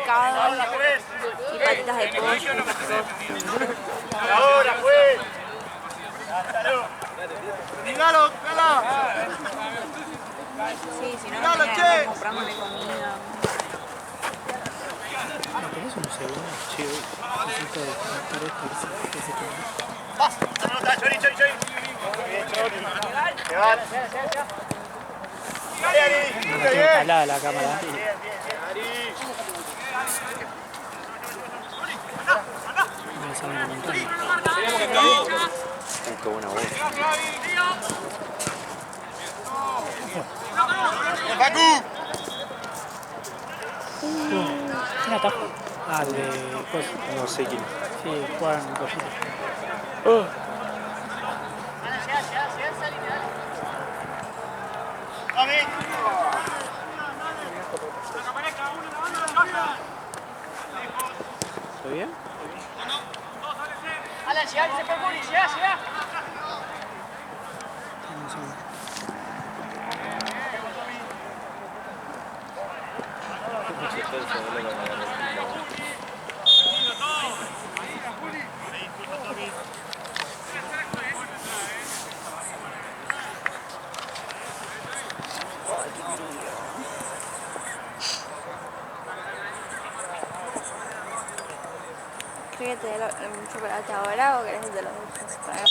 pescado y patitas de pollo. Ahora, pues. Dígalo, dígalo. Sí, si no, mañana compramos de comida. ¿No tenés un segundo? Sí, necesito desconectar esto que se quede. ¡Vas! ¡Está, Chori, Chori, Chori! Bien, Chori. ¡Se van! ¡Dale, Ari! No la tengo calada la cámara. Bien, bien, Ari. Me sale una montaña. Qué buena voz. ¡Facu! ¿Quién atajo? Ah, el de cosas. No sé quién. Sí, juegan cositas. ¿Estoy bien? Alan, llegá, se fue Juli, llegá. No sé. ¿Querés que te dé un chocolate ahora o querés que te lo dejes para que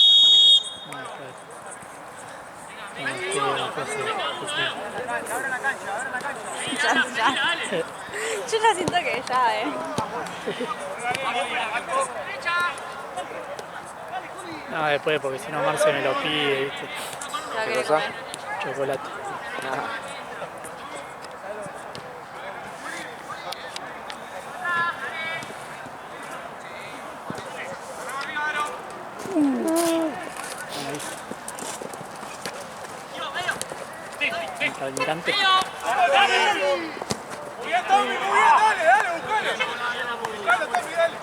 Abre la cancha. ya. Yo ya siento que ya, No, después, porque si no Marce me lo pide, ¿viste? Ya ¿Qué querés cosa? comer. Chocolate. Almirante. Muy bien, Tommy, muy bien, dale, buscalo. Buscalo, Tommy, dale.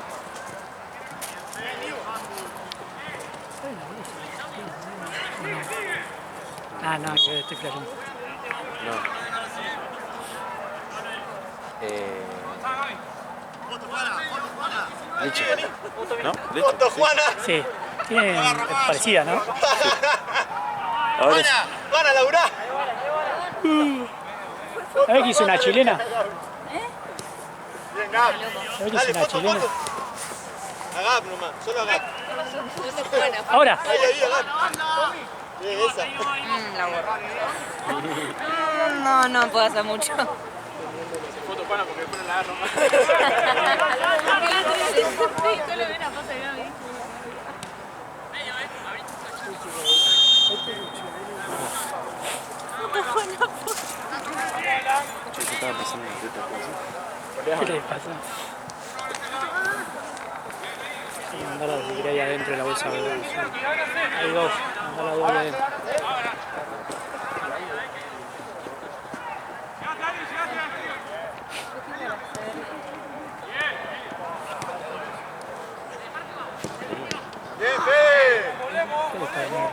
Ah, no, que estoy flasheando. No. Licha. ¿No? Licha. ¡Foto, Juana! Sí, tiene, es parecida, ¿no? Ahora es... ¡Juana, laburá! A ver que hizo una chilena. Bien, Gab. A ver que hizo Dale, una foto, chilena. foto. A Gab nomás, solo a Gab. Ahora. Ahí, a Gab. Bien, esa. La borro. No puedo hacer mucho. Foto Juana porque después no la agarro más. Yo estaba pensando en otra cosa. ¿Qué le pasa? Sí, mandala si querés ahí adentro de la bolsa. Hay dos, mandala dos ahí adentro. Bien, Fe. ¿Qué le está viniendo?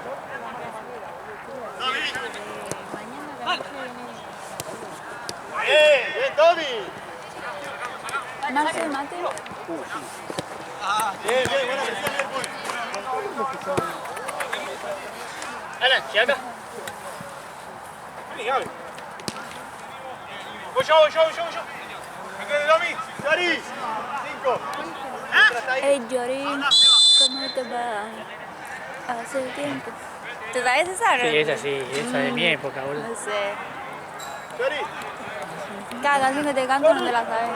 Bien, Tommy. Marce, mate. Bien, buena presión, Liverpool. Alan, llegá acá. Vení, Gaby. Voy yo. Acá de Tommy. Dari. 5. Hey, Yori, ¿cómo te va? Hace tiempo. ¿Te sabes esa? Sí, esa sí, esa de mi época, boludo. No sé. Dari. Cada canción que te canto no te la sabes.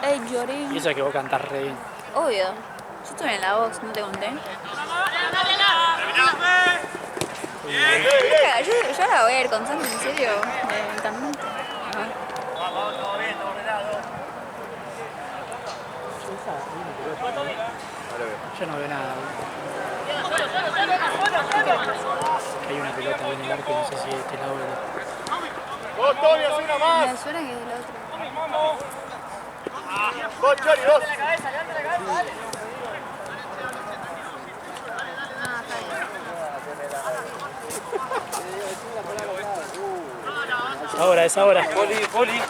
Hey, Y Yori. esa que vos cantás re bien. Obvio. Yo estuve en la voz, ¿no te conté? Yo la voy a ir contando en serio. También. Vamos, todo bien, todo ordenado. Yo no veo nada. Hay una pelota ahí en el arco, no sé si es de este lado o del otro. Vos, Tommy, haz una más. Me suena que es del otro. Vos, Chori, 2. Es ahora, es ahora. Poli.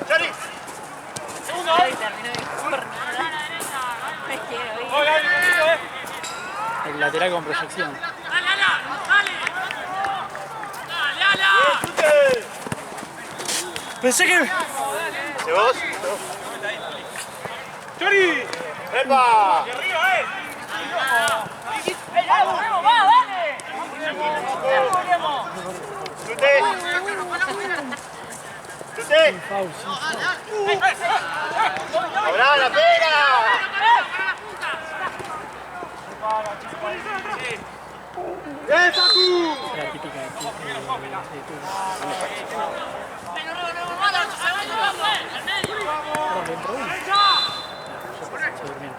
Chari. El lateral con proyección. Pensé que... ¿Se vos? ¡Chori! ¡Epa! ¡De arriba, ¡Chute! ¡Chute! ¡Ahora la pega! ¡Bien, Saku! La típica de se durmieron.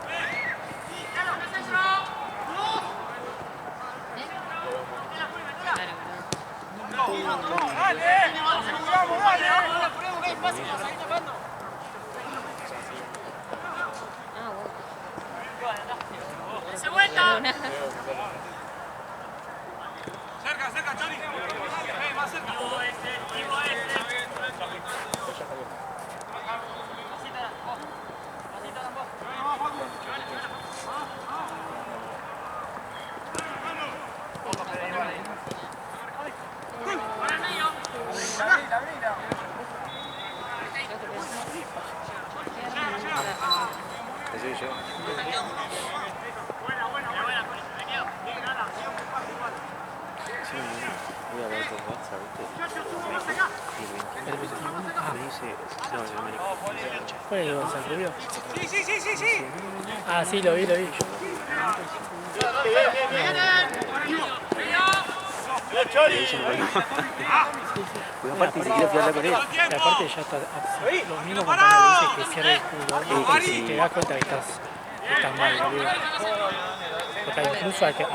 Cerca, cerca, Chori. Más cerca. Así yo. Sí, voy a hablar por WhatsApp, ¿viste? El 21. Ah, Me dice, no, el América. ¿cuál es el Gonzalo Rubio? Sí. Ah, sí, lo vi. Bien, Chori. Pues aparte ni siquiera fui a hablar con él. Y aparte ya está... Lo mismo cuando dice que cierre el jugador, te das cuenta que estás mal, boludo. Porque incluso hasta que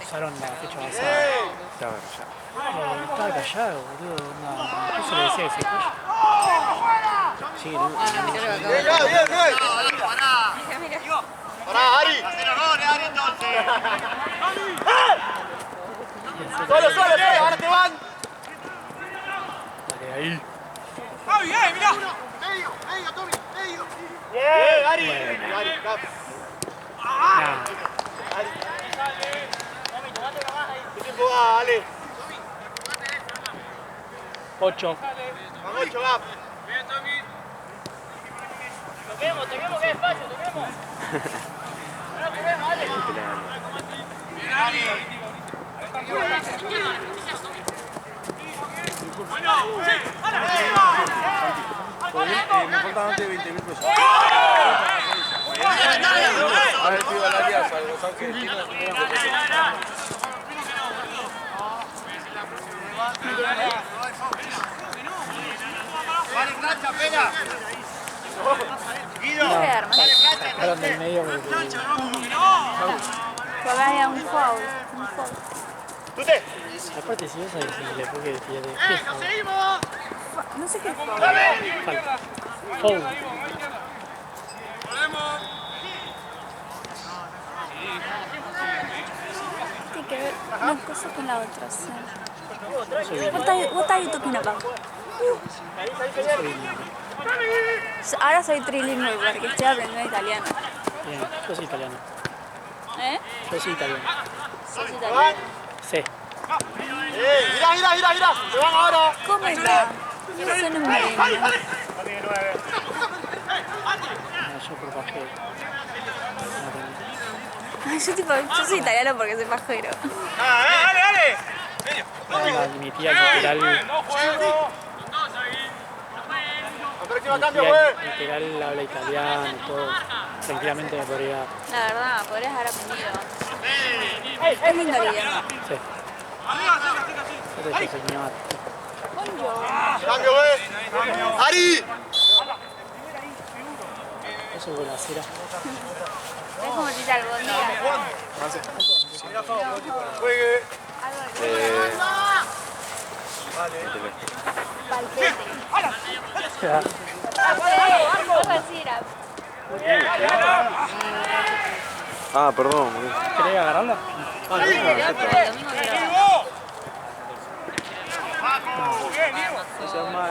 usaron la fecha avanzada. Estaba ya. Estaba callado, boludo. No, incluso le decía que se calla. Sí, no. Bien. Pará, Ari. Ari, entonces. Solo, ahora te van. Dale, ahí. Bien, mirá. Medio, Tommy, medio. Bien, Ari. Ari, Nah, ¿qué tiempo va, Ale? 8. Van 8, va. Toquemos, que es espacio, toquemos. Me faltan antes 20.000 pesos. A ver, pido la alianza, los argentinos. Vale, plancha, pega. Guido. Sacaron del medio porque... Porque había un foul. Tute. Aparte si vas a decirle porque fíjate... ¡Nos seguimos! No sé qué es foul. Falta. Foul. Tiene que ver una cosa con la otra. Sí. What are you talking about? Ahora soy trilingüe porque estoy aprendiendo italiano. Bien, yo soy italiano. ¿Eh? Yo soy italiano. ¿Sos italiano? Sí. Mira. Se van ahora. ¿Cómo va? Yo soy un medio. No, yo por pajero. Yo soy italiano porque soy pajero. Dale. Mi tía literal habla italiano y todo. Tranquilamente me podría... La verdad, podrías haber aprendido. Es lindo el idioma. Sí. Yo te enseñaba. Cambio, Ari. Eso fue la cera. Es como si te albondías. Juegue. Palpete. Ya. Algo así era. Ah, perdón. ¿Querés agarrarla? El domingo creo.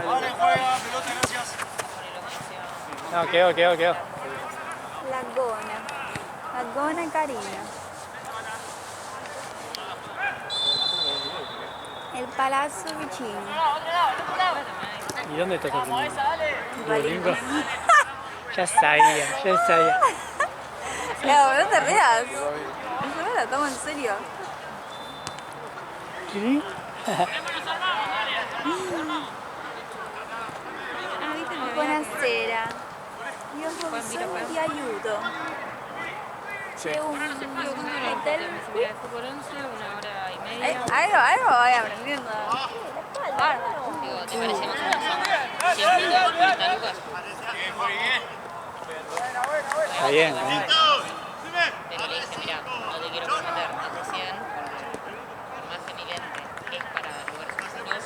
Vale, juega, pelota en No, quedó. La Gona Karina. El Palazzo Vicino. ¿Y dónde está tu Duolingo? Ya sabía. No te rías. Yo me la tomo en serio. ¿Qué? Buonasera. Io solo ti aiuto. C'è un hotel. Por 11, 1 hora y media. Algo voy aprendiendo. Digo, ¿te parece más o menos? 100 minutos, 40 lucas. Está bien. Pero le dije, mira, no te quiero prometer más de 100, por más evidente que es para lugares sencillos,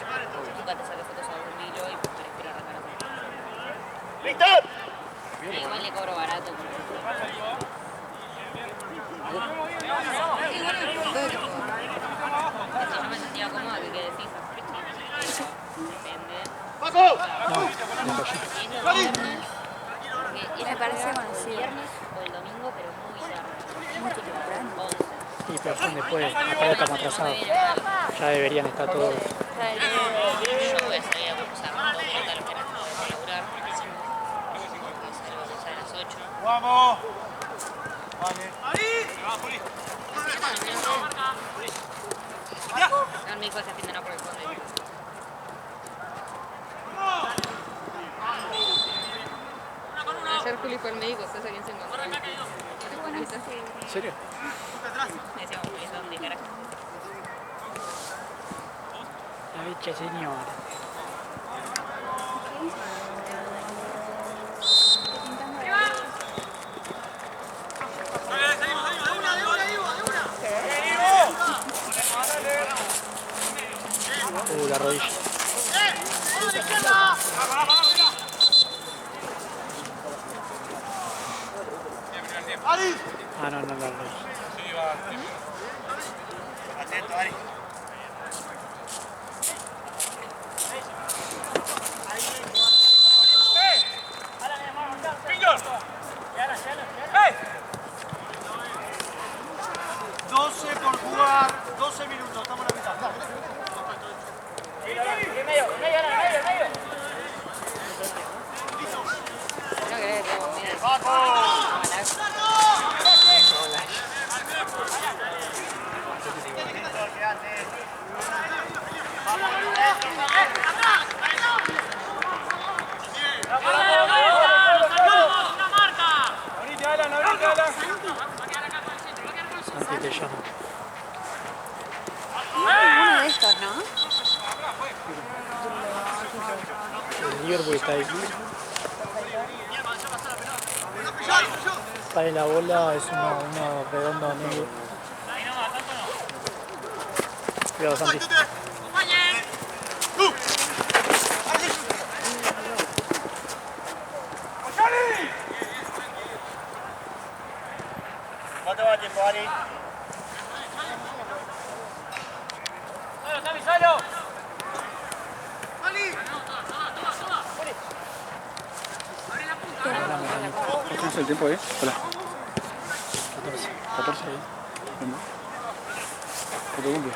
nunca te saques fotos a 2000 y pues prefiero arrancar así. ¡Víctor! Y igual le cobro barato. Yo me sentía cómoda que quede fija. Depende. ¡Paco! Me parece conocido. Viernes o el domingo, pero muy tarde. Mucho temprano. 11. Y pero son después, acá ya estamos atrasados. Ya deberían estar todos. Yo voy a salir a cruzar un poco de lo que no puedo laburar. Salgo a las 8. ¡Vamos! Vale. No, mi hijo se atiende por el fondo. Ayer Juli fue al médico, ¿sabes a quién se encontró? ¿En serio? Me decíamos, Juli, ¿dónde carajo? La bicha señora. La rodilla. Ah, no, la rodilla. Atento, Ari. ¡Víctor! 12 por jugar, 12 minutos, estamos en la mitad. Medio. No querés, tengo miedo. Santi te llama. Uno de estos, ¿no? El Liverpool está ahí. Para la bola es uno redondo negro. Cuidado, Santi. No te va a tiempo, Ari. ¡Salo! ¿Cómo es el tiempo ahí? Hola. 14 ahí. ¿Cuánto cumple?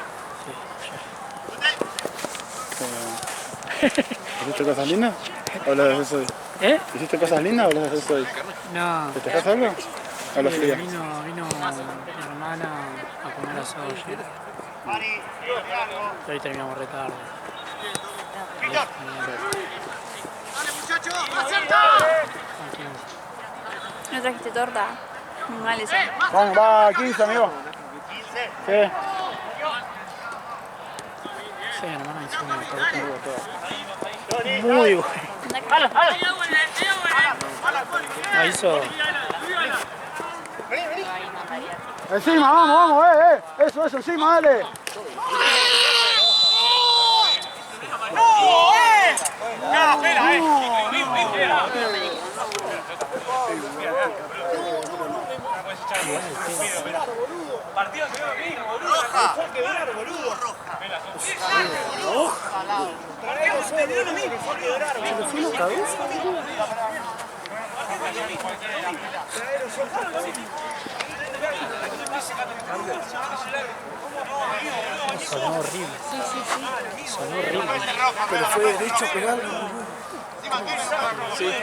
¿Hiciste cosas lindas? ¿O las haces hoy? ¿Eh? ¿Hiciste cosas lindas o las haces hoy? No. ¿Festejás algo? ¿O lo frías? Vino mi hermana a comer asado ayer. Ari, Y hoy terminamos re tarde. Víctor. Dale, muchachos, más cerca. Tranquilo. ¿No trajiste torta? Muy mal eso. Vamos, va 15, amigo. 15. Sí. Sí, hermano, hizo una torta muy buena. La hizo. Encima, vamos, Eso, encima, dale. ¡No, espera, Partido se ve lo mismo, boludo. Roja. Que ver, boludo. Roja. Partido se ve lo mismo, boludo. Sonó horrible. Sonó horrible. Pero fue derecho a pegarlo. Sí.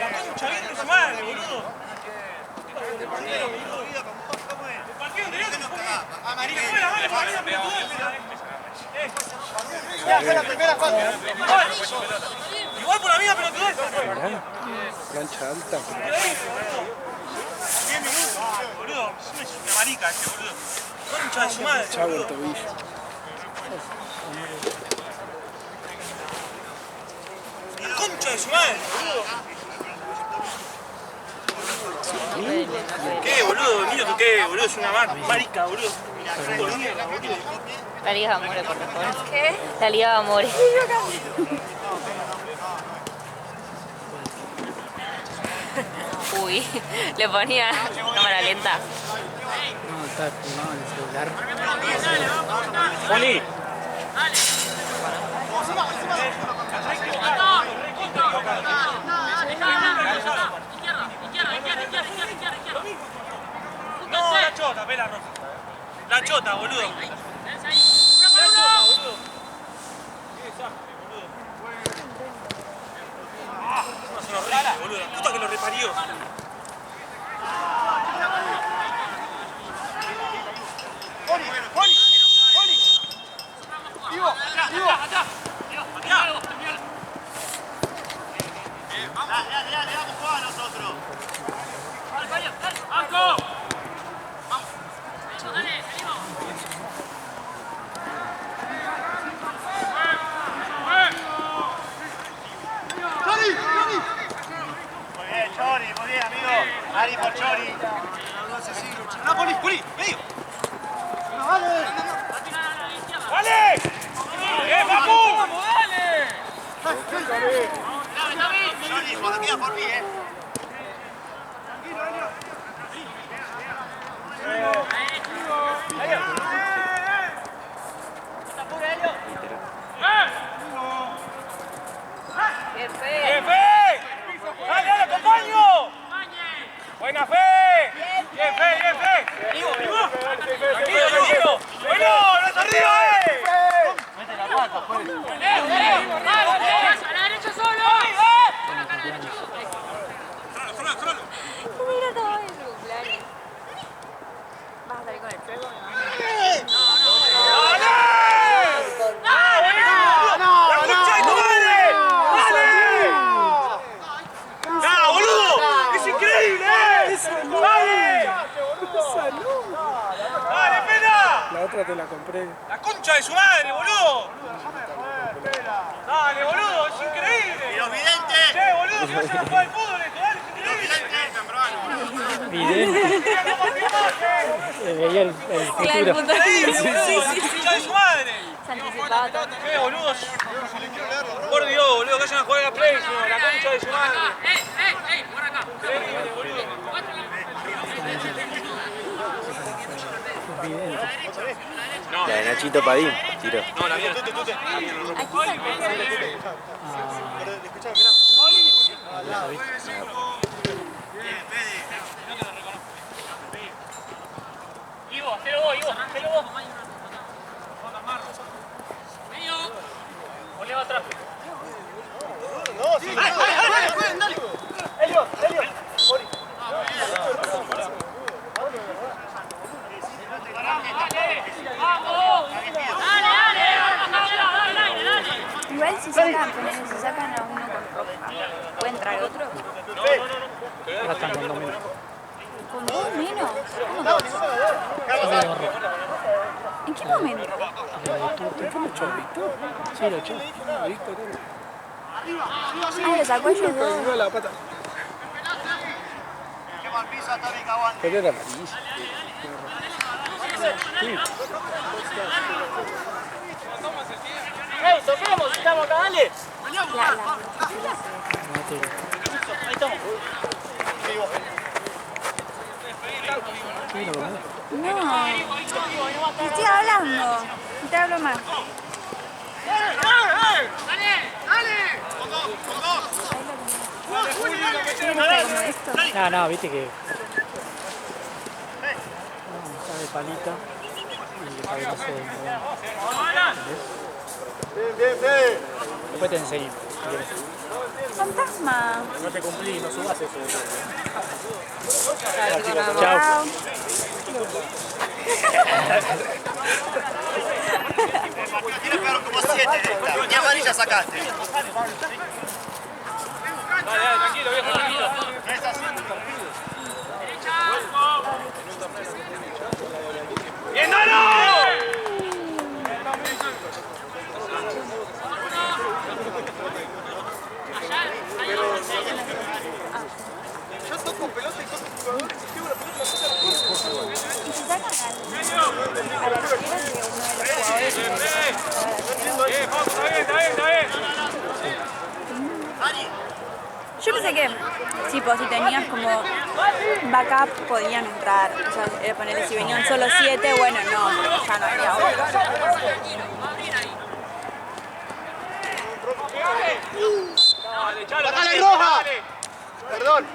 Igual por la mía, pero tú Plancha alta. 10 minutos, boludo. Es una marica este, boludo. Concha de su madre, Chavo el boludo. tobillo. Concha de su madre, boludo. ¿Qué, boludo? Niño, ¿tú qué, boludo? Es una marica, boludo. La Liga de Amores, por favor. ¿Qué? La Liga de Amores. Uy, le ponía cámara lenta. No, está filmado en el celular. Juli. No, la chota, ve la roja. La chota, boludo. La chota, boludo. Qué desastre, boludo. No, son horribles, boludo. La puta que lo reparió. Muy bien, amigo. Ari por Chori. ¡No, Poli! ¡Medio! ¡Vale! ¡Dale! Papu! Chori, cuando queda por mí, ¡Qué fe! ¡Bien, Fe! ¡Dale, acompaño! ¡Buena Fe! ¡Bien, Fe! ¡Vivo! ¡Tranquilo! ¡Bueno! ¡No es arriba, Mete la pata, pues. ¡A la derecha solo! Mira todo el cumpleaños. ¿Vas a salir con el fuego? La otra te la compré. ¡La concha de su madre, boludo! ¡Dale, boludo! ¡Es increíble! ¡Y los videntes! ¡Che, boludo! ¡Que vayan a jugar al fútbol esto! ¡Dale, es increíble! Vidente. Veía el Claro, futuro. ¡Increíble, boludo! ¡La concha de su madre! Se anticipaba todo. ¡Qué boludos! Por Dios, boludo, que vayan a jugar a la Play, señor, la concha de su madre. ¡Por acá! Increíble, boludo. La de Nachito Padín, tiró. No, la mía. Tute. Aquí sacó. Ivo, hacelo vos, hacelo vos. Medio. Ponle atrás. Igual si sacan a uno con roja, ¿puede entrar otro? Ahora están con 2 minutos. ¿Con 2 menos? ¿Cómo 2? ¿En qué momento? ¿Por qué lo echó Víctor? Sí, lo echó. Víctor, Ah, lo sacó ellos Víctor, dos. dio la pata. ¡Qué mal piso hasta mi caguante! Pero era amarilla. ¡Ey, toquemos! ¡Estamos acá, dale! Ahí estamos. No, te estoy hablando. No te hablo más. ¡Dale! Como es esto? No, viste que... Está de palito y para que no se... Bien. Después te enseño. Si querés. Fantasma. No te cumplí, no subas eso. Chao. Chao. Tienes peor como 7 de esta. Ni amarilla sacaste. Dale, tranquilo, viejo, tranquilo. No es así. ¡Bien, Dano! Yo toco pelota y toco jugador, llevo la pelota Y si sacan a la arquera de uno de los jugadores Bien, Fausto, está bien. yo pensé que tipo, si tenías como backup podían entrar, o sea, ponerle si venían solo 7, bueno, no, ya no había otro. Dale, Chalo, ¡Sacale roja! dale. Perdón.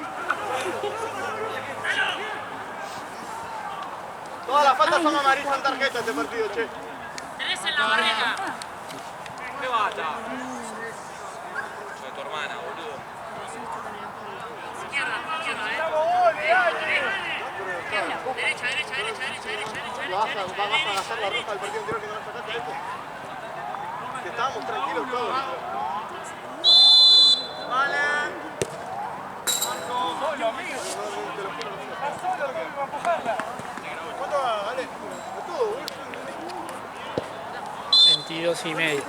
Todas las faltas son amarillas en tarjeta este partido, che. Tenés en la barrera. ¿Qué bata? Soy tu hermana, boludo. Derecha. Vas a gastar la roja del partido anterior que no la sacaste a este. Que estábamos tranquilos todos. Solo, amigo. Estás solo, lo que me va a empujarla. ¿Cuánto va? Dale. Todo, boludo. 22,5.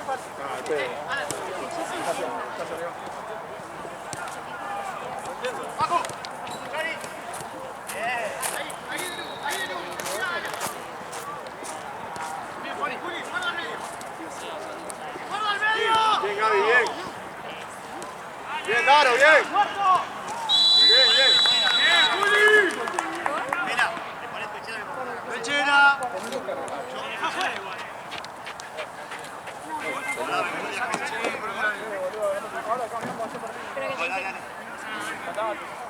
Bien, Gaby, bien. Bien, Daro, bien. Bien. Mira, le pones pechera.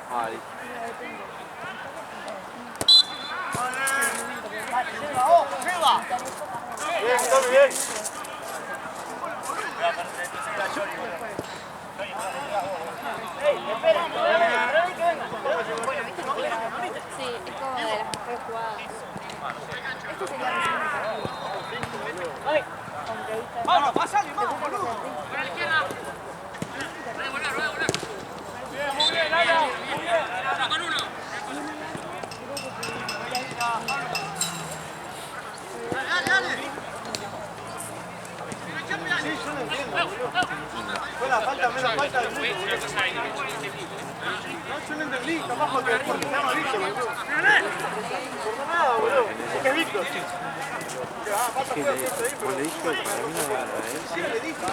Vale. Bien, Tommy, bien. Sí, es como de las mejores jugadas. Este sería Vamos, pasale, vamos, boludo. A la izquierda. Voy a volar. Bien, muy bien, Lala. Muy bien. Ya con uno. Sí, yo no entiendo, boludo. Fue la falta, menos falta del mundo, boludo. No, yo no entendí, capaz porque se llama Víctor, boludo. Por nada, boludo. Porque es Víctor. Que le dije, para mí no gana, Sí, le dije.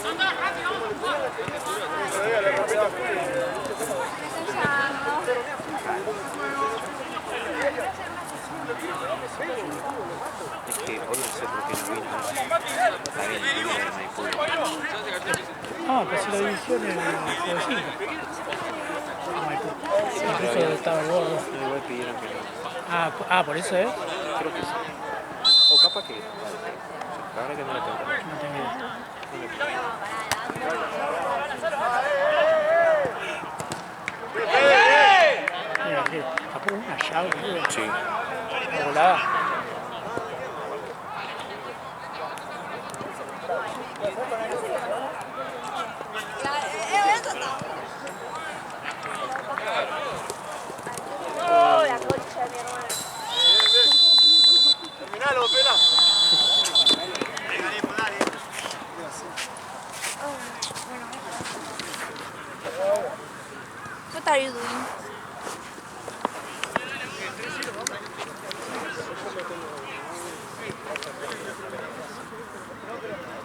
¡Son dos, rápido! Es que hoy no sé por qué no vino. Está bien, no vino de Maipú. Ah, pues si la división en el 5. Incluso estaba el gordo. Igual pidieron que no. Ah, por eso es. Creo que sí. O capaz que. Ahora que no la tengo. No tengo idea. Mira, que tapó una llave, boludo. Sí. La volada. la concha de mi hermano. Terminalo, pela. What are you doing?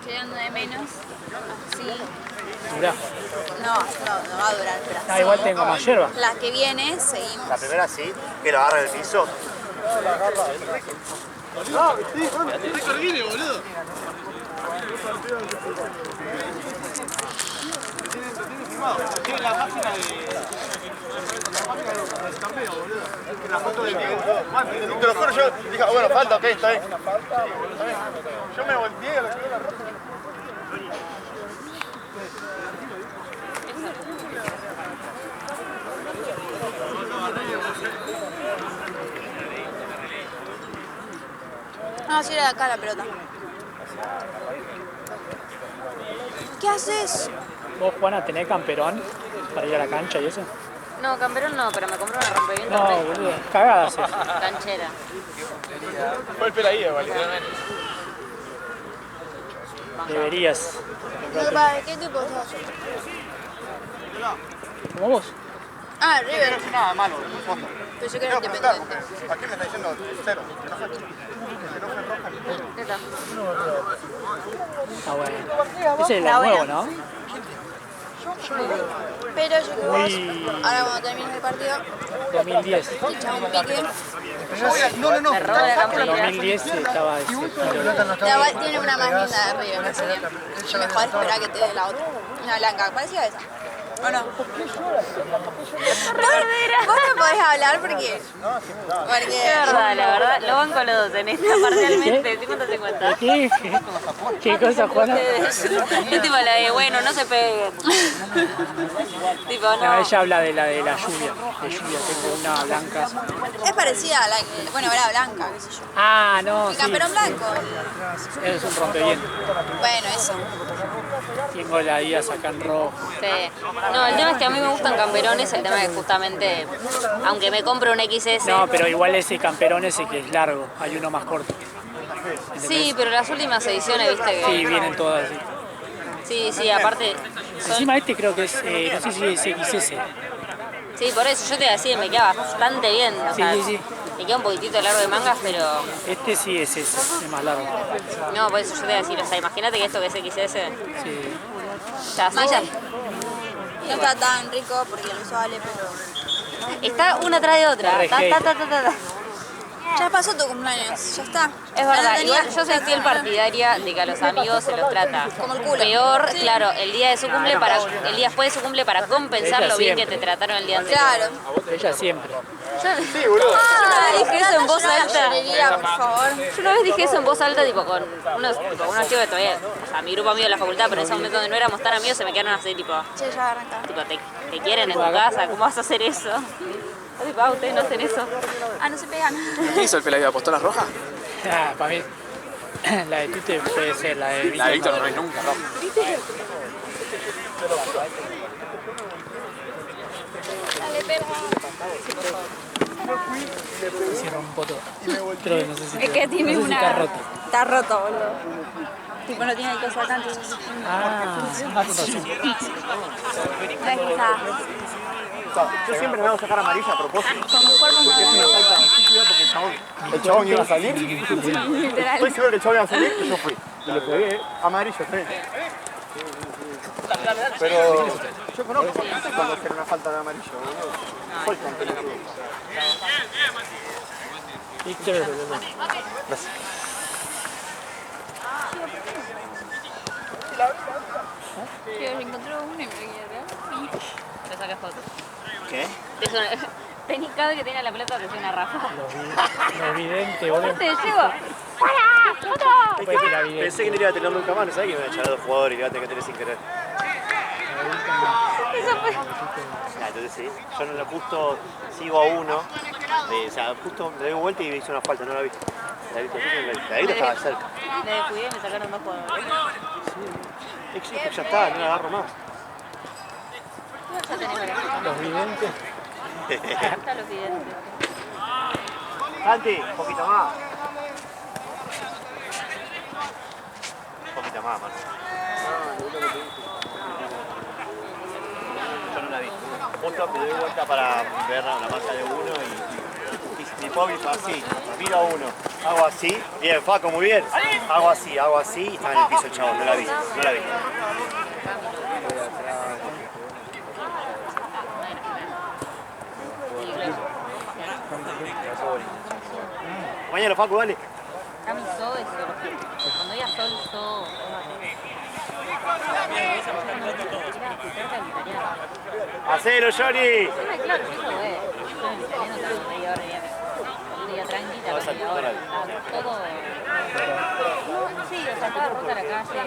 Quedando de menos. Sí. Mirá. No va a durar, pero Ah, igual tengo más hierba. la que viene, seguimos. La primera sí, que lo agarra del piso. Ah, sí, bueno, es Carguini, boludo. Tiene filmado. Tiene la página de... Campeo, boludo. La foto de Miguel. Te lo juro, yo dije, bueno, falta, ok, está bien. Yo me volteé a la que veo la roja. No, si era de acá la pelota. ¿Qué haces? ¿Vos, Juana, tenés camperón para ir a la cancha y eso? No, camperón no, pero me compré una rompeviento No, boludo, cagadas es. canchera. Fue el pelaído, igual, literalmente. Deberías. ¿Qué tipo sos? Como vos. Ah, No River. es nada malo, en el fondo. Pero yo creo No, que preguntá, independiente. porque aquí me está diciendo cero. Que no fue roja ni cero. ¿Qué tal? Ah, bueno. Ese es el nuevo, ¿no? Pero yo creo que Muy vos, ahora cuando termines el partido, 2010. te echás un pique. Me robó la En campera. 2010 estaba ese. Tiene una más linda de River, así que mejor esperar que te dé la otra. Una blanca, parecía esa. ¿O no? ¿Vos me podés hablar porque...? Es verdad, la verdad, lo banco los dos en esta parcialmente, 50-50. ¿Qué cosa, Juana? Es tipo la de, bueno, no se peguen. Tipo, No, no. ella habla de la lluvia. De lluvia, tengo una blanca. Es parecida a la que... Bueno, era blanca, qué sé yo. Ah, no, El sí. camperón blanco. Es un rompeviento. Bueno, eso. Tengo la Adidas acá en rojo. Sí. No, el tema es que a mí me gustan camperones, el tema es que justamente, aunque me compre un XS, No, pero igual ese camperón ese que es largo, hay uno más corto. sí, pero las últimas ediciones, viste que... Sí, vienen todas así. Sí, sí, aparte, son... Encima este creo que es, no sé si es XS. Sí, por eso yo te iba a decir, me queda bastante bien, o sea, Sí, sí, sí. me queda un poquitito largo de mangas, pero... Este sí es ese, es más largo. No, por eso yo te iba a decir, o sea, imagínate que esto que es XS, Sí. o sea, sí, ya... No está tan rico porque lo sale, pero... Está una atrás de otra, Re ta, hate. ta, ta, ta, ta, ta. Ya pasó tu cumpleaños, ya está. Es verdad, Ya igual tenía- yo soy fiel partidaria de que a los amigos se los trata Como el culo. peor, Sí. claro, el día de su cumple para el día después de su cumple para compensar Ella lo bien que siempre. te trataron el día anterior. Claro. Ella siempre. Sí, boludo. Yo una vez dije eso en voz alta. Llorería, por favor. Yo una vez dije eso en voz alta, tipo con unos chicos que todavía, o sea, mi grupo amigo de la facultad, pero en ese momento donde no éramos tan amigos se me quedaron así, tipo, Che, ya arranca. te quieren en tu casa, ¿cómo vas a hacer eso? Yo tipo, ustedes no hacen eso. Ah, no se pegan. ¿Qué hizo el peladito? ¿Apostó las rojas? Ah, para mí, la de Tute puede ser, la de La de Víctor no hay nunca roja. Dale, perra. Se rompo todo. Creo que no sé si Es que tiene no sé si una... está roto. Está roto, boludo. Tipo, no tiene cosa acá, entonces... Ah, con razón. No es que está... Yo siempre me hago sacar amarilla a propósito. Como cuerpos Es una no... falta estúpida porque el chabón iba a salir. Literal. Estoy seguro que el chabón iba a salir y yo fui. Y le pegué amarillo, tres. Pero yo conozco cuando hacer una falta de amarillo, boludo. Soy campeón. Víctor, Yo encontré uno y me lo quiero. Te sacas fotos. ¿Qué? Tenés cada vez que tenga la pelota te hace una rafa. los videntes, boludo. Te llevo. Puede que la vidente. Pensé que no iba a tener nunca más, ¿no sabes que me iba a echar a 2 jugadores y le iba a tener que tener sin querer? Ah, entonces sí, yo no, justo sigo a uno, o sea, justo le doy vuelta y me hizo una falta, no la vi. La vi estaba cerca. Me descuidé y me sacaron 2 jugadores. Ya está, no la agarro más. Ya tenés varias. Los videntes. Están los videntes. Santi, un poquito más. Un poquito más, Marco. Yo no la vi. Justo me doy vuelta para ver la marca de uno y mi pobre fue así. Miro a uno, hago así. Bien, Faco, muy bien. Hago así y estaba en el piso el chabón. No la vi, no la vi. Mañana, Facu, dale. acá mi sol es sol. Cuando diga sol, sol. ¡Hacelo, Johnny! Claro, yo eso es. Yo en italiano tengo media hora ya. Un día tranquila, media hora. Todo. No, sí, o sea, estaba rota la calle.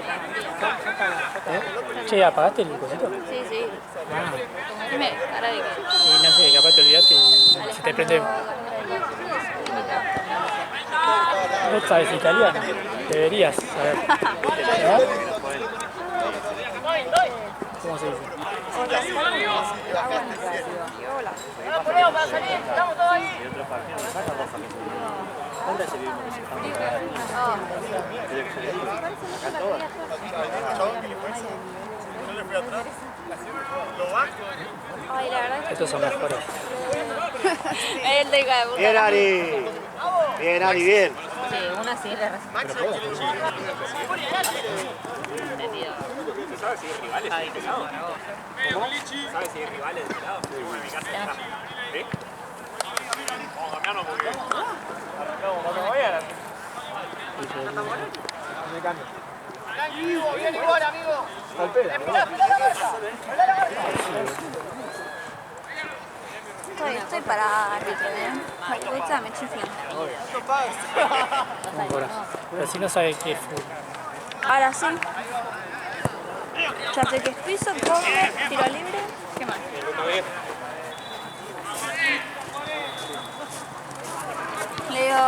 Che, ¿apagaste el cosito? Sí, sí. Ah, Dime, cara de que. y no sé, capaz te olvidaste y se te prende. No sabes italiano, deberías saber. ¿Eh? ¿Cómo se dice? Ay, la verdad Estos son mejores. que el de cada Bien, Ari. Bien, Ari, bien. Sí, una sí le entendido. ¿Sabes si hay rivales de este lado? ¿Sabes si hay rivales de este lado? Como en mi casa. ¿Sí? Vamos a cambiarnos porque arrancamos cuando vayan. Bien igual, amigo. estoy para árbitro, ¿eh? Cualquier cosa me chiflan. Pero si no sabe qué es fútbol. Ahora sí. Ya sé que es piso, corre, tiro libre. ¿Qué más? Le digo,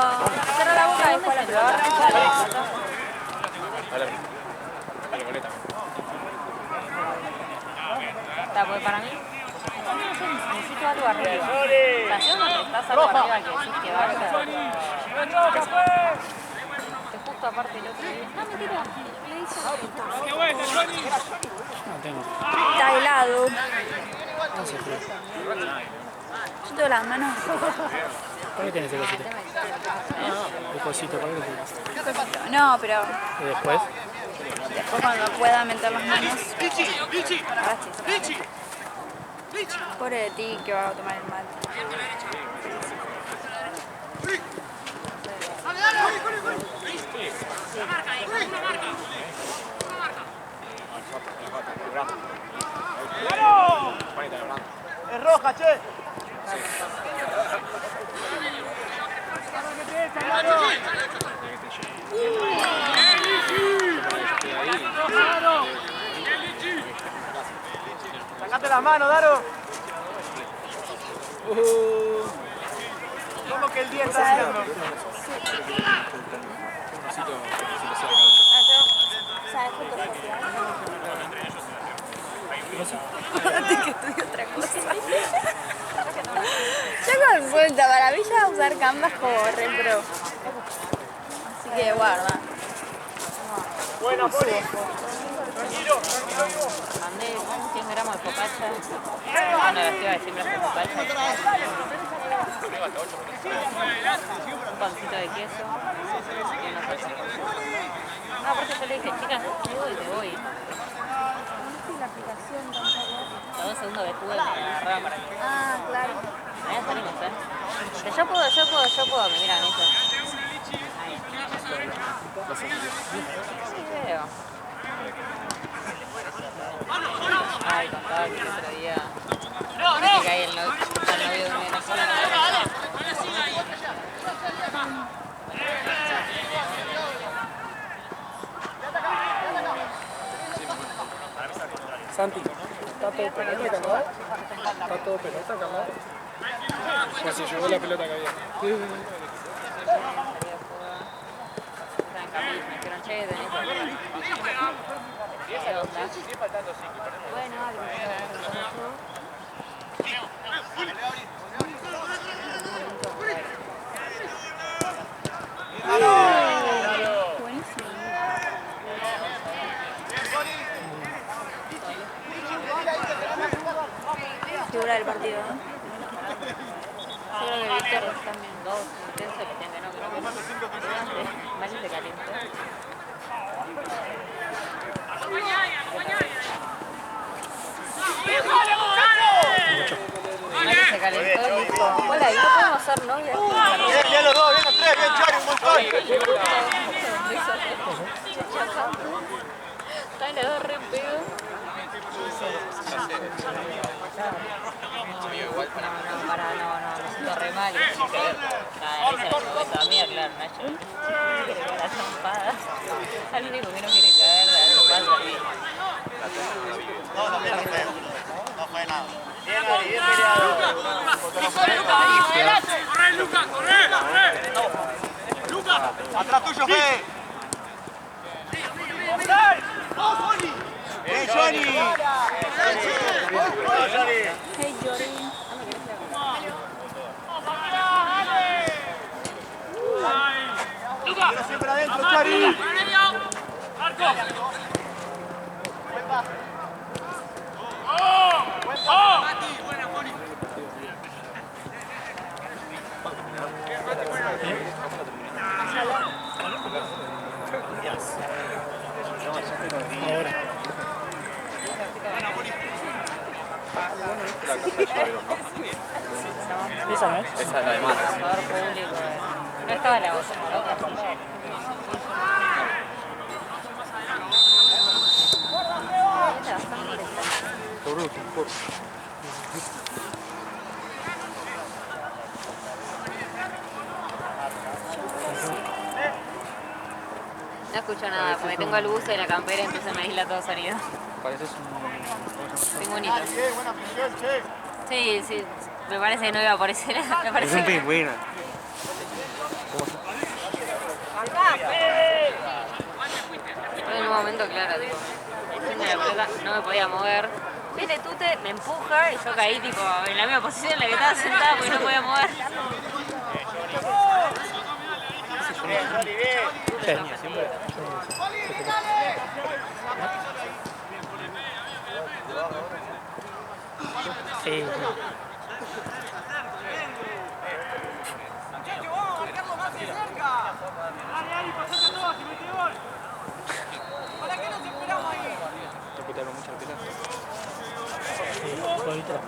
cierra la boca y después la pelota. Pues para mí, necesito algo arriba. O sea, si uno necesitas algo arriba que decís que vaya. Que justo aparte el otro día. No, mentira. Le hice No tengo. Está helado. No sé, pero. Yo tengo las manos. ¿Por qué tenés el cosito? El cosito, ¿por qué lo tenés? No, pero Y después. después cuando pueda meter las manos. Pobre de ti que va a tomar el mate. Es roja, che. Sacate las manos, Daro. Como que el 10 está haciendo. ¿Sabes que estudio otra cosa? Yo con cuenta maravilla usar Canvas como re pro. Así que guarda. Buena, Poli. mandé 100 gramos de focaccia. Una negativa de siempre de focaccia. Un pancito de queso. Y una salsa. No, aparte yo le dije, chicas, me voy y te voy. La aplicación tampoco. Los 2 segundos que tuve me cerraban para que. Ah, claro. Mañana salimos, Que yo puedo, me miran eso. Sí, veo. Ay, contaba que el otro día que caí el novio de mi venezolana. Santi, ¿está todo pelota, Canadá? ¿Está todo pelota, Canadá? Pues se llevó la pelota que había. Me dijeron, che, tenés que... ¿Qué onda? Bueno, algo. Buenísimo. Figura del partido, ¿no? Seguro que Víctor también 2 intensos que tienen que no, creo que Mali se calentó. Mali se calentó y dijo, hola, ¿y no podemos ser novias? Bien, los dos, bien los tres. Chori, bien Chori, un montón. Están los dos re pedo. No, me siento re mal. Nada, ese era el momento. A mí, claro, Nacho. La zampada. Al único que no quiere caer, la zampada bien. No, también no fue. No fue nada. Bien, Ari, bien peleado. ¡Corre, Luca! ¡Corre! ¡Luca! Atrás tuyo, Fede. ¡Bien, Johnny! ¡Bien, Johnny! Hey, Jory. ¡Luca! Siempre adentro, Chori. ¡Marco! Ahora. Esa no es. Esa es la de más. Jugador público. No estaba la otra. La otra fue. No escucho nada porque tengo el buzo y la campera, entonces me aísla todo sonido. Pareces Tengo un hito. Bien, buena presión, che. Sí, sí, me parece que no iba por ese lado. Me Es parece un que... pingüino. En un momento, claro, tipo, defiende la pelota, no me podía mover. Viste, Tute me empuja y yo caí tipo en la misma posición en la que estaba sentada porque no podía mover. Bien, Chori, bien. Sí. Sí. Ahorita la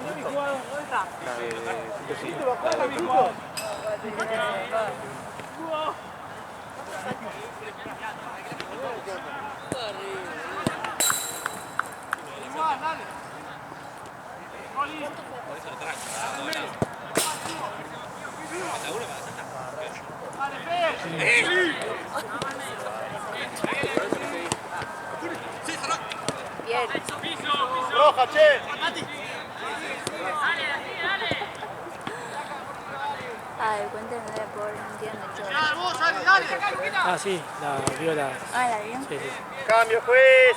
Bien. Roja, che. Ay, cuéntenme por no entiendo yo. Ah, sí, la viola. Ah, ¿la vio? Sí, sí. Cambio, juez.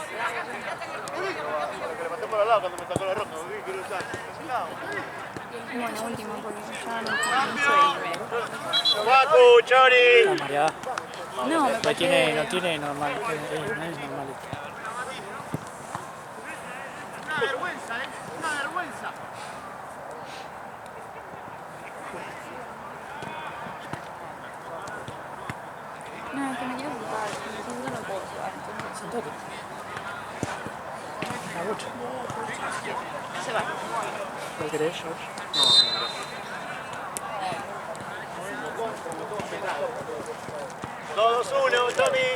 Que le maté por al lado cuando me sacó la roja. Bueno, último, porque ya no pienso irme. Paco, Chori. La mareada. No, me No tiene normal. No es normal. Una vergüenza, ¿eh? Una vergüenza. No, es que me quiero sentar, si me siento no puedo jugar. Sentate. La bocha. Se va. ¿Lo querés, George? No, 2-1, Tommy.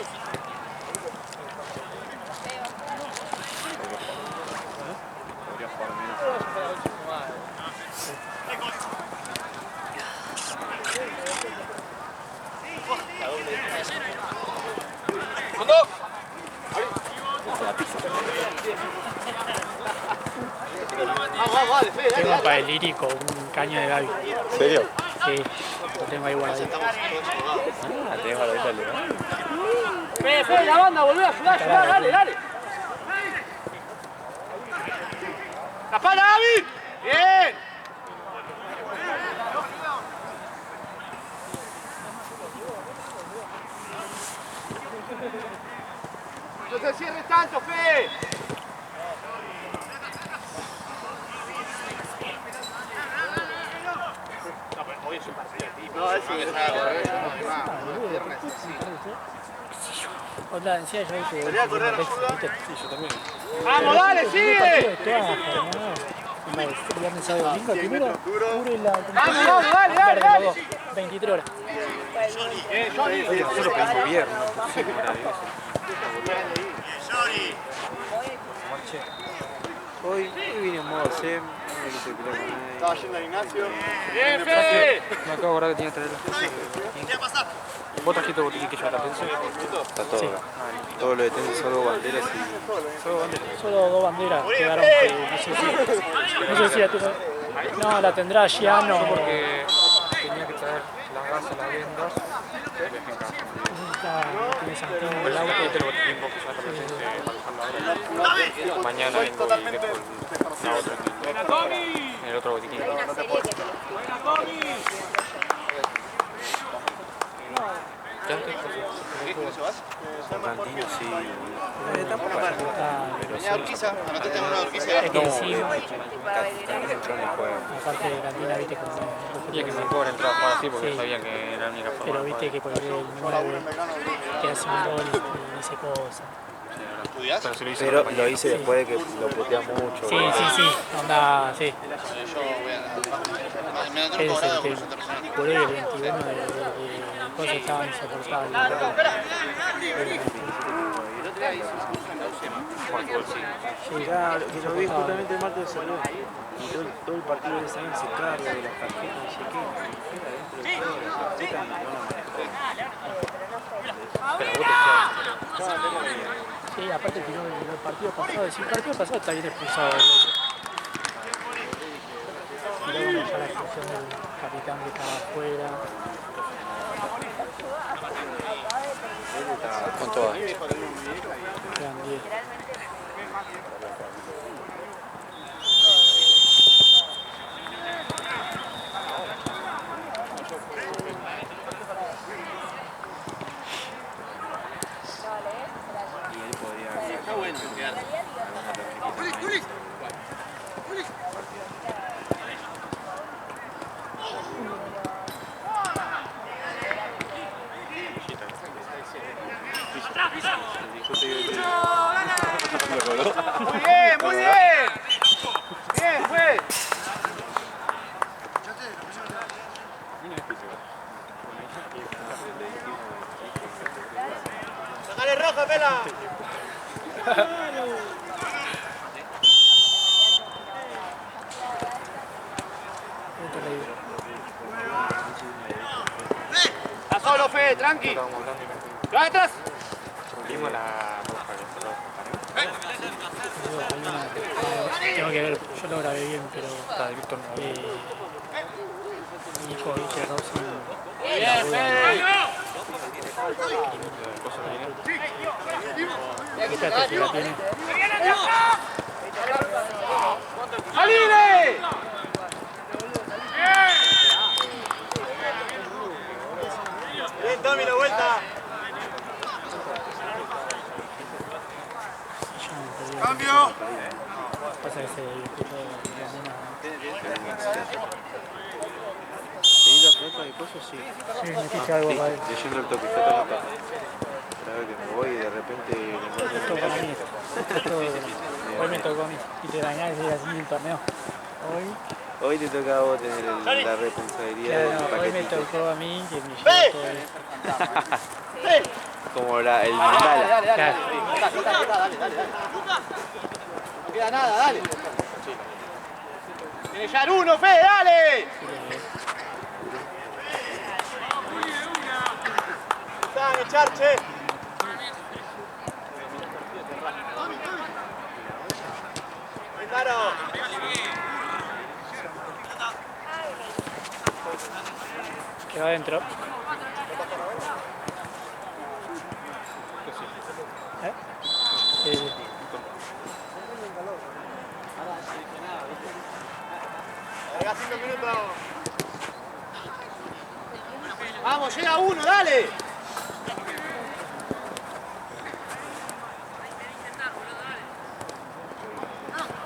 Vamos, dale, Fede, Tengo para el lírico un caño de Gaby. ¿En serio? Sí, lo tengo ahí guardadito. Ah, tenés guardadito el lugar. Fede, la banda, volvé a ayudar, dale, dale. ¡Tapala, David! ¡Bien! ¡No te cierres tanto, Fede! No, es Hola, encima yo hice Salí a correr, ayuda. Sí, yo también. ¡Vamos, dale, sigue! Toda jornada. viernes, sábado, domingo, primero cubre la... Vamos, dale. 23 horas. Oye, nosotros pedimos viernes, no pusimos horario. Hoy vine en modo SEM, no me quise pelear con nadie. Estaba yendo al Ignacio. ¡Bien, Fede! Me acabo de acordar que tenía que traer las cosas. ¿Vos trajiste el botiquín que lleva la tensión? Está todo Sí. acá. Todo lo de tensión, solo banderas y... Solo banderas. Solo 2 banderas quedaron que no sé si la tuve. No, la tendrá Giano. Porque tenía que traer las gasas, las vendas. Tiene Santino, el auto. Este lo botiquín vos que llevaste la tensión para dejarla ahora. Mañana vengo y dejo la otra en el otro botiquín. Con cantina, sí. Tampoco es pero sí. Urquiza, anotaste una Urquiza. Es que encima, Cantina entró en el juego. aparte de cantina, viste como... Y es que me cobran entrar a jugar así porque Sí. sabía que era la única forma. Pero de viste jugar. que por el 9 que hace un gol y dice cosas. Pero si lo hice Pero con lo hice después de que lo putea mucho. Sí, sí, sí, onda, sí. Me Es el tema. Por ahí el 21 de cosas estaba insoportable. Claro, que lo vi justamente el martes de salud. Y todo el partido de esa vez se carga de las tarjetas, no sé qué. Queda dentro del juego, las tarjetas me van a manejar. Pero vos te Sí, aparte que el partido pasado, si el partido pasado está bien expulsado el otro. Y luego ya la expulsión del capitán que estaba afuera. con todas. Quedan 10. Y él podría... Está bueno, Muy bien, muy bien. Bien, fue. Sacale roja, pela. Está solo, Fede, tranqui. Estábamos hablando y ¡Va atrás! vimos la roja que se Tengo que ver, yo lo grabé bien, pero está de Víctor no. Nico y que Rossi Bien, Fede. fíjate si la tiene. ¡Salile! Bien, Tommy, la vuelta. Cambio. Pasa que se disputó ¿Seguí la pelota de cosas? Sí. sí, metiste algo para él. Leyendo el toque, está todo para ver que me voy y de repente... Esto para mí, hoy me tocó a mí y te dañás desde así el torneo. Hoy te toca a vos tener la responsabilidad del Claro, hoy me paquetito. tocó a mí que me llevó todo esto. Como el mandala. Claro. No queda nada, dale. Tiene ya el uno, Fede, dale. Están, echar, che. Claro. Quedó adentro. Sí. Larga 5 minutos. Vamos, llega uno, dale.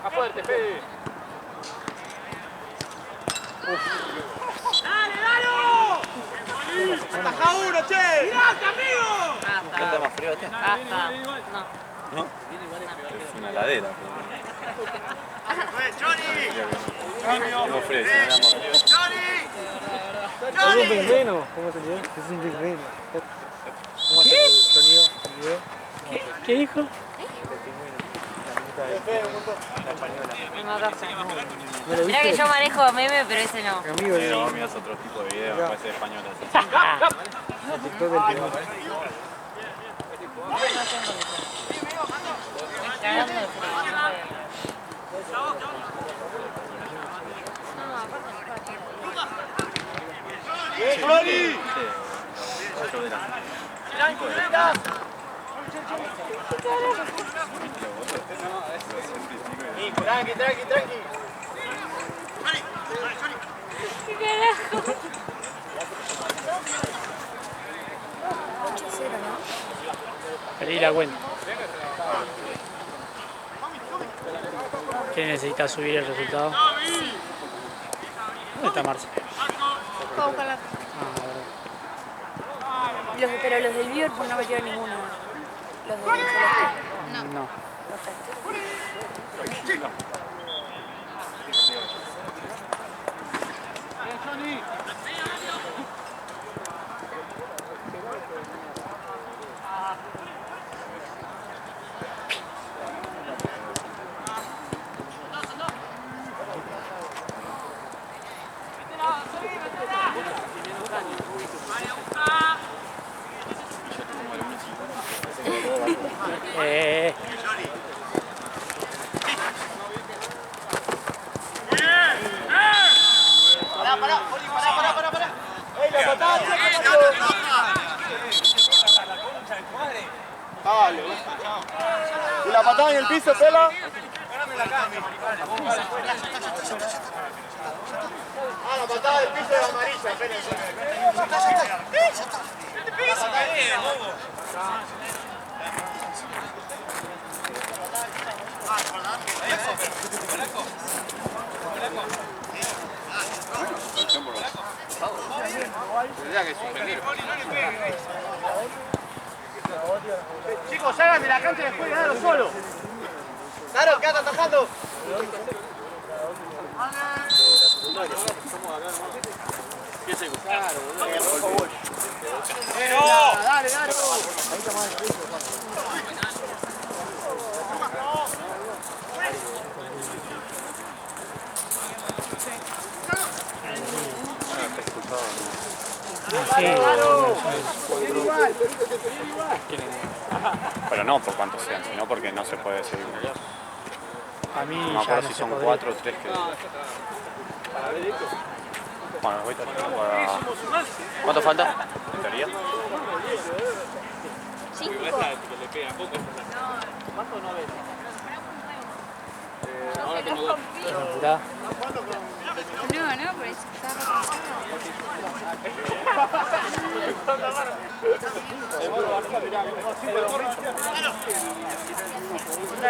Más fuerte, Fede. ¡Ataja uno, che! ¡Tirate, amigo! Basta. ¿Está más frío este? Basta. No. ¿No? Es una ladera. Tengo frío, si no Es un pingüino. ¿Cómo se llama? Es un pingüino. ¿Cómo hace el sonido? ¿El video? ¿Qué dijo? Mirá que yo manejo meme, pero ese no. Amigo, no, miras otro tipo de video, parece español así. el TikTok del pingüino. Cagando de frío. Tranqui, tranqui, tranqui. ¿Qué carajo? Perdí la cuenta. ¿Quién necesita subir el resultado? ¿Dónde está Marce? Puedo buscarla. Pero los del Liverpool no metieron ninguno. Los del Celeste. No. Pará. ¡Ey, la patada! Dale. ¿Y la patada en el piso, Pela? La patada del piso de amarilla, Pela. Chicos, salgan de la cancha y después ganalo solo. Claro, quédate atajando. Dale. Pero no por cuántos sean, sino porque no se puede seguir. A mí No me acuerdo si son 4 o 3 que... Bueno, voy terminando para... ¿Cuánto falta? ¿En teoría? 5. Apurá. No, pero está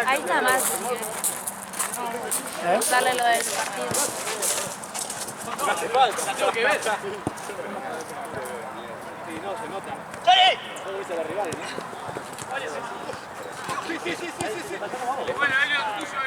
ahí está más. Dale lo del partido. No hace falta, tengo que ver. Bueno, Elio, tuyo,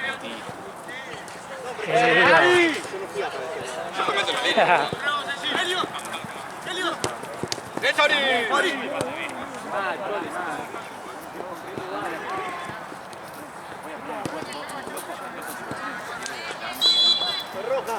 Roja.